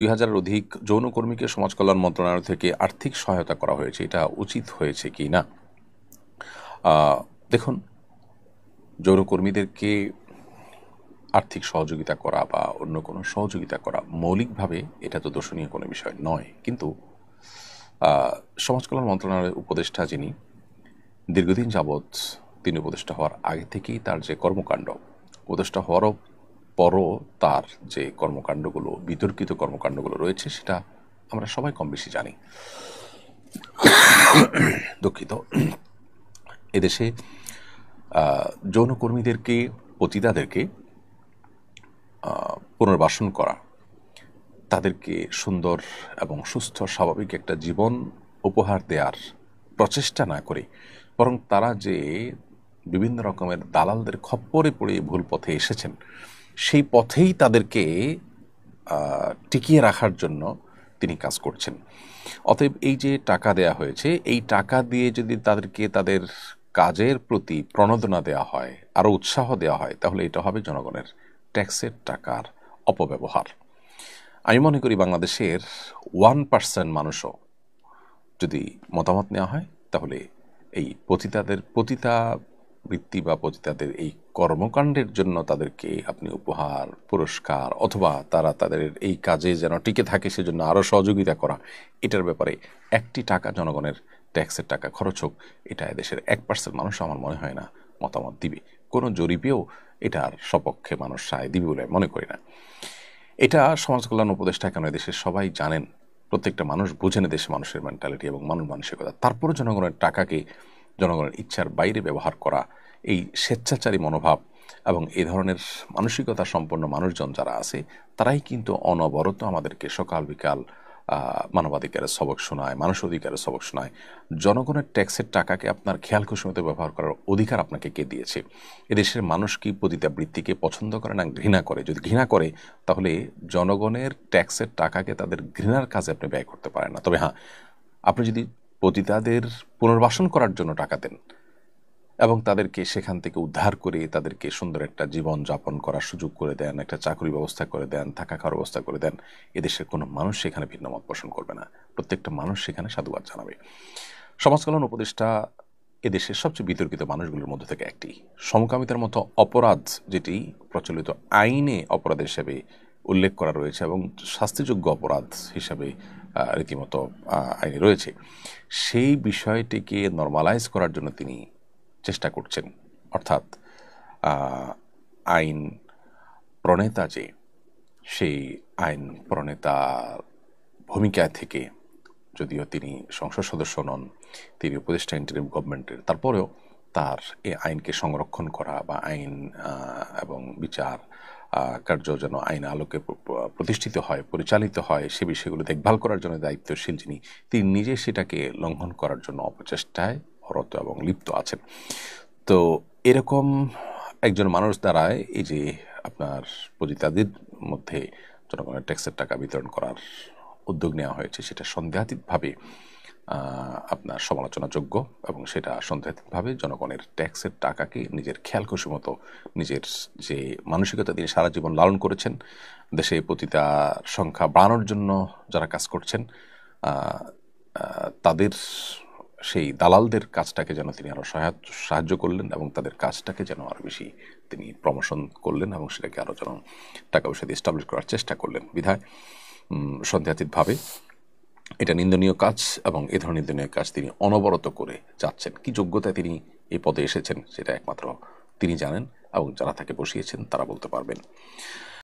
২,০০০-এর অধিক যৌনকর্মীকে সমাজ কল্যাণ মন্ত্রণালয় থেকে আর্থিক সহায়তা করা হয়েছে। এটা উচিত হয়েছে কি না? দেখুন, যৌনকর্মীদেরকে আর্থিক সহযোগিতা করা বা অন্য কোনো সহযোগিতা করা মৌলিকভাবে এটা তো দোষণীয় কোনো বিষয় নয়। কিন্তু সমাজ কল্যাণ মন্ত্রণালয়ের উপদেষ্টা যিনি দীর্ঘদিন যাবৎ তিনি উপদেষ্টা হওয়ার আগে থেকেই তার যে কর্মকাণ্ড, উপদেষ্টা হওয়ারও পরও তার যে কর্মকাণ্ডগুলো, বিতর্কিত কর্মকাণ্ডগুলো রয়েছে সেটা আমরা সবাই কম বেশি জানি। দুঃখিত। এদেশে যৌনকর্মীদেরকে, পতিতাদেরকে পুনর্বাসন করা, তাদেরকে সুন্দর এবং সুস্থ স্বাভাবিক একটা জীবন উপহার দেওয়ার প্রচেষ্টা না করে বরং তারা যে বিভিন্ন রকমের দালালদের খপ্পরে পড়ে ভুল পথে এসেছেন, সেই পথেই তাদেরকে টিকিয়ে রাখার জন্য তিনি কাজ করছেন। অতএব এই যে টাকা দেয়া হয়েছে, এই টাকা দিয়ে যদি তাদেরকে তাদের কাজের প্রতি প্রণোদনা দেওয়া হয়, আরও উৎসাহ দেওয়া হয়, তাহলে এটা হবে জনগণের ট্যাক্সের টাকার অপব্যবহার। আমি মনে করি বাংলাদেশের 1% মানুষও যদি মতামত নেওয়া হয়, তাহলে এই পতিতাবৃত্তি বা পতিতাদের এই কর্মকাণ্ডের জন্য তাদেরকে আপনি উপহার, পুরস্কার অথবা তারা তাদের এই কাজে যেন টিকে থাকে সেজন্য আরও সহযোগিতা করা, এটার ব্যাপারে একটি টাকা জনগণের ট্যাক্সের টাকা খরচ হোক, এটা এদেশের 1% মানুষ আমার মনে হয় না মতামত দিবে। কোনো জরিপেও এটার সপক্ষে মানুষ রায় দিবে বলে মনে করি না। এটা সমাজ কল্যাণ উপদেষ্টা কেন এদেশের সবাই জানেন, প্রত্যেকটা মানুষ বুঝেন দেশের মানুষের মেন্টালিটি এবং মানসিকতা। তারপরে জনগণের টাকাকে জনগণের ইচ্ছার বাইরে ব্যবহার করা, এই স্বেচ্ছাচারী মনোভাব এবং এই ধরনের মানসিকতা সম্পন্ন মানুষজন যারা আছে, তারাই কিন্তু অনবরত আমাদেরকে সকাল বিকাল মানবাধিকারের সবক শোনায়, মানুষ অধিকারের সবক শোনায়। জনগণের ট্যাক্সের টাকাকে আপনার খেয়াল খুশিমতো ব্যবহার করার অধিকার আপনাকে কে দিয়েছে? এদেশের মানুষ কি পতিতাবৃত্তিকে পছন্দ করে না ঘৃণা করে? যদি ঘৃণা করে, তাহলে জনগণের ট্যাক্সের টাকাকে তাদের ঘৃণার কাজে আপনি ব্যয় করতে পারেন না। তবে হ্যাঁ, আপনি যদি পতিতাদের পুনর্বাসন করার জন্য টাকা দেন এবং তাদেরকে সেখান থেকে উদ্ধার করে তাদেরকে সুন্দর একটা জীবন যাপন করার সুযোগ করে দেন, একটা চাকরি ব্যবস্থা করে দেন, থাকা খাওয়ার ব্যবস্থা করে দেন, এদেশের কোনো মানুষ সেখানে ভিন্ন মত পোষণ করবে না। প্রত্যেকটা মানুষ সেখানে সাধুবাদ জানাবে। সমাজ কল্যাণ উপদেষ্টা এদেশের সবচেয়ে বিতর্কিত মানুষগুলোর মধ্যে থেকে একটি। সমকামিতার মতো অপরাধ, যেটি প্রচলিত আইনে অপরাধ হিসেবে উল্লেখ করা রয়েছে এবং শাস্তিযোগ্য অপরাধ হিসাবে রীতিমতো আইনে রয়েছে, সেই বিষয়টিকে নরমালাইজ করার জন্য তিনি চেষ্টা করছেন। অর্থাৎ আইন প্রণেতা যে, সেই আইন প্রণেতার ভূমিকায় থেকে, যদিও তিনি সংসদ সদস্য নন, তিনি উপদেষ্টা ইন্টারিম গভর্নমেন্টের, তারপরেও তার এই আইনকে সংরক্ষণ করা বা আইন এবং বিচার কার্য যেন আইন আলোকে প্রতিষ্ঠিত হয়, পরিচালিত হয়, সে বিষয়গুলো দেখভাল করার জন্য দায়িত্বশীল যিনি, তিনি নিজে সেটাকে লঙ্ঘন করার জন্য অপচেষ্টায় রত এবং লিপ্ত আছেন। তো এরকম একজন মানুষ দ্বারায় এই যে আপনার পতিতাদের মধ্যে জনগণের ট্যাক্সের টাকা বিতরণ করার উদ্যোগ নেওয়া হয়েছে, সেটা সন্দেহাতীতভাবে আপনার সমালোচনাযোগ্য এবং সেটা সন্দেহাতীতভাবে জনগণের ট্যাক্সের টাকাকে নিজের খেয়াল খুশি মতো, নিজের যে মানসিকতা তিনি সারা জীবন লালন করেছেন, দেশে পতিতার সংখ্যা বাড়ানোর জন্য যারা কাজ করছেন, তাদের সেই দালালদের কাজটাকে যেন তিনি আরও সাহায্য করলেন এবং তাদের কাজটাকে যেন আরও বেশি তিনি প্রমোশন করলেন এবং সেটাকে আরও যেন টাকা পয়সা দিয়ে এস্টাবলিশ করার চেষ্টা করলেন। বিধায় সন্দেহাতীতভাবে এটা নিন্দনীয় কাজ এবং এ ধরনের নিন্দনীয় কাজ তিনি অনবরত করে যাচ্ছেন। কি যোগ্যতায় তিনি এই পদে এসেছেন সেটা একমাত্র তিনি জানেন এবং যারা তাকে বসিয়েছেন তারা বলতে পারবেন।